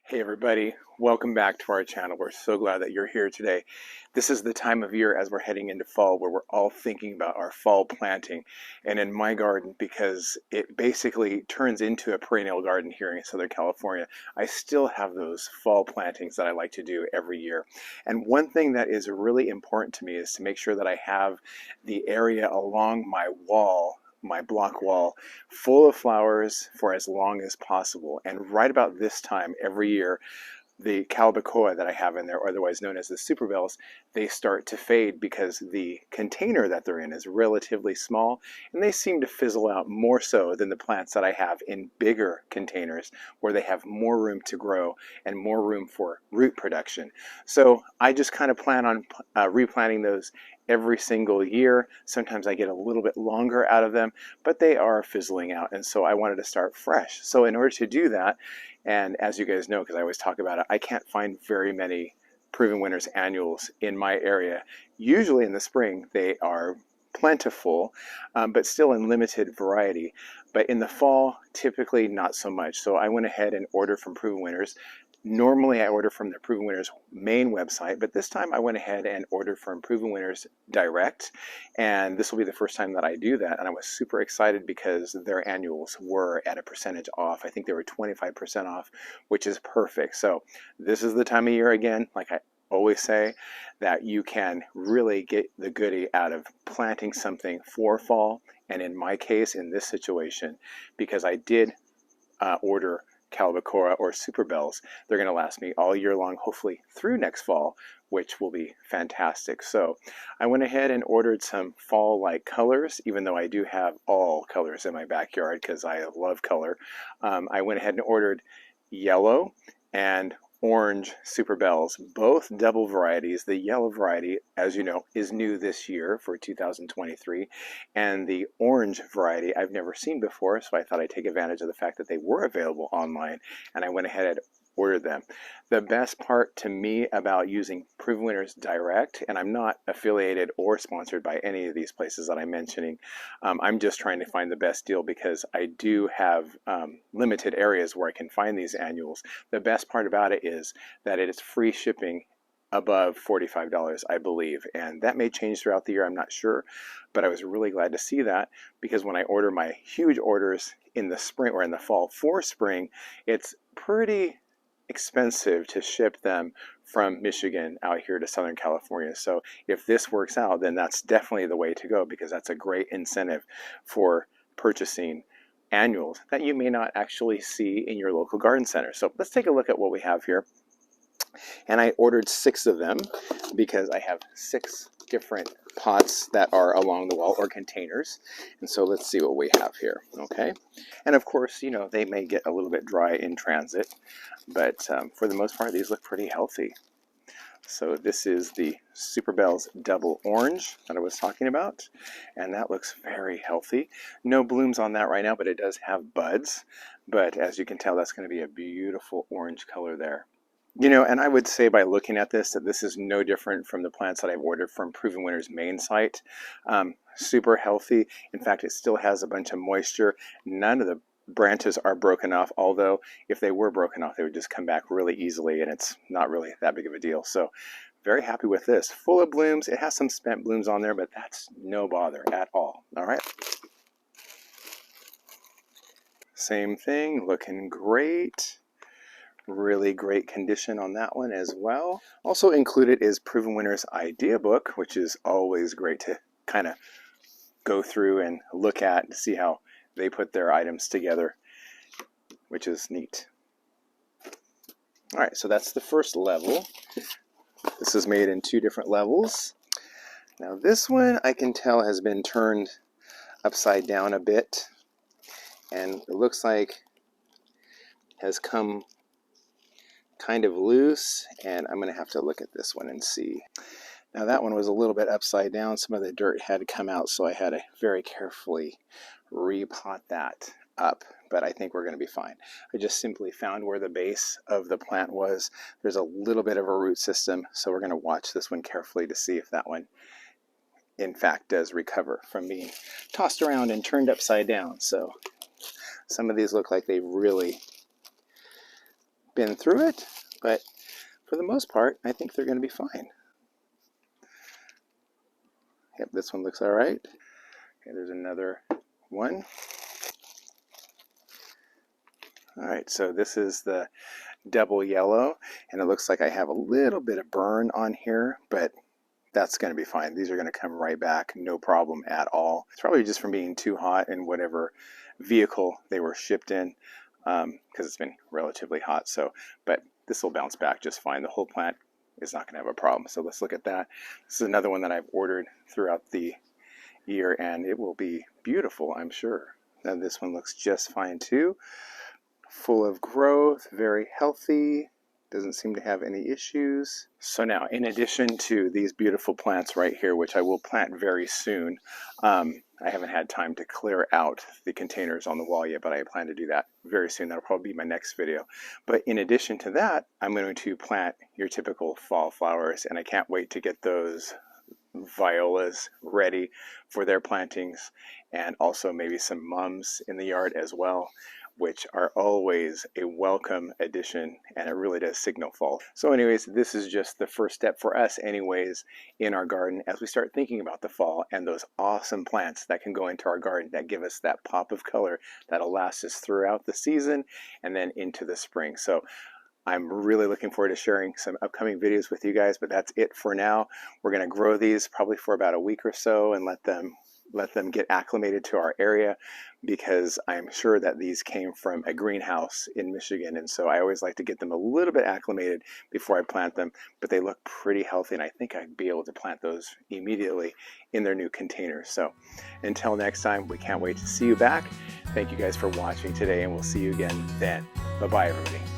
Hey everybody, welcome back to our channel. We're so glad that you're here today. This is the time of year as we're heading into fall where we're all thinking about our fall planting. And in my garden, because it basically turns into a perennial garden here in Southern California, I still have those fall plantings that I like to do every year. And one thing that is really important to me is to make sure that I have the area along my wall, my block wall, full of flowers for as long as possible. And right about this time every year, the Calibrachoa that I have in there, otherwise known as the Superbells, they start to fade because the container that they're in is relatively small, and they seem to fizzle out more so than the plants that I have in bigger containers where they have more room to grow and more room for root production. So I just kind of plan on replanting those every single year. Sometimes I get a little bit longer out of them, but they are fizzling out, and so I wanted to start fresh. So in order to do that, and as you guys know, because I always talk about it, I can't find very many Proven Winners annuals in my area. Usually in the spring, they are plentiful, but still in limited variety. But in the fall, typically not so much. So I went ahead and ordered from Proven Winners. Normally I order from the Proven Winners main website, but this time I went ahead and ordered from Proven Winners direct, and this will be the first time that I do that, and I was super excited because their annuals were at a percentage off. I think they were 25% off, which is perfect. So this is the time of year, again, like I always say, that you can really get the goodie out of planting something for fall, and in my case, in this situation, because I did order Calibrachoa or Superbells, they're going to last me all year long, hopefully through next fall, which will be fantastic. So I went ahead and ordered some fall-like colors, even though I do have all colors in my backyard because I love color. I went ahead and ordered yellow and orange Superbells, both double varieties. The yellow variety, as you know, is new this year for 2023, and the orange variety I've never seen before, so I thought I'd take advantage of the fact that they were available online, and I went ahead and ordered them. The best part to me about using Proven Winners Direct, and I'm not affiliated or sponsored by any of these places that I'm mentioning, I'm just trying to find the best deal because I do have limited areas where I can find these annuals. The best part about it is that it is free shipping above $45, I believe, and that may change throughout the year, I'm not sure, but I was really glad to see that because when I order my huge orders in the spring or in the fall for spring, it's pretty expensive to ship them from Michigan out here to Southern California. So if this works out, then that's definitely the way to go because that's a great incentive for purchasing annuals that you may not actually see in your local garden center. So let's take a look at what we have here. And I ordered 6 of them because I have 6 different pots that are along the wall or containers. And so let's see what we have here. Okay. And of course, you know, they may get a little bit dry in transit, but for the most part, these look pretty healthy. So this is the Superbells Double Orange that I was talking about, and that looks very healthy. No blooms on that right now, but it does have buds. But as you can tell, that's going to be a beautiful orange color there. You know, and I would say by looking at this that this is no different from the plants that I've ordered from Proven Winners main site. Super healthy. In fact, it still has a bunch of moisture. None of the branches are broken off, although if they were broken off, they would just come back really easily, and it's not really that big of a deal. So very happy with this. Full of blooms. It has some spent blooms on there, but that's no bother at all. All right. Same thing, looking great. Really great condition on that one as well. Also included is Proven Winners Idea Book, which is always great to kind of go through and look at and see how they put their items together, which is neat. All right, so that's the first level. This is made in 2 different levels. Now this one I can tell has been turned upside down a bit, and it looks like has come kind of loose, and I'm going to have to look at this one and see. Now that one was a little bit upside down. Some of the dirt had come out, so I had to very carefully repot that up, but I think we're going to be fine. I just simply found where the base of the plant was. There's a little bit of a root system, so we're going to watch this one carefully to see if that one in fact does recover from being tossed around and turned upside down. So some of these look like they really been through it, but for the most part, I think they're going to be fine. Yep, this one looks all right. Okay, there's another one. All right, so this is the double yellow, and it looks like I have a little bit of burn on here, but that's going to be fine. These are going to come right back, no problem at all. It's probably just from being too hot in whatever vehicle they were shipped in, because it's been relatively hot. So, but this will bounce back just fine. The whole plant is not going to have a problem. So let's look at that. This is another one that I've ordered throughout the year, and it will be beautiful, I'm sure. And this one looks just fine too. Full of growth, very healthy, doesn't seem to have any issues. So now, in addition to these beautiful plants right here, which I will plant very soon, I haven't had time to clear out the containers on the wall yet, but I plan to do that very soon. That'll probably be my next video. But in addition to that, I'm going to plant your typical fall flowers, and I can't wait to get those violas ready for their plantings, and also maybe some mums in the yard as well, which are always a welcome addition, and it really does signal fall. So anyways, this is just the first step for us anyways in our garden as we start thinking about the fall and those awesome plants that can go into our garden that give us that pop of color that'll last us throughout the season and then into the spring. So I'm really looking forward to sharing some upcoming videos with you guys, but that's it for now. We're going to grow these probably for about a week or so and let them get acclimated to our area, because I'm sure that these came from a greenhouse in Michigan, and so I always like to get them a little bit acclimated before I plant them, but they look pretty healthy, and I think I'd be able to plant those immediately in their new containers. So until next time, we can't wait to see you back. Thank you guys for watching today, and we'll see you again then. Bye-bye, everybody.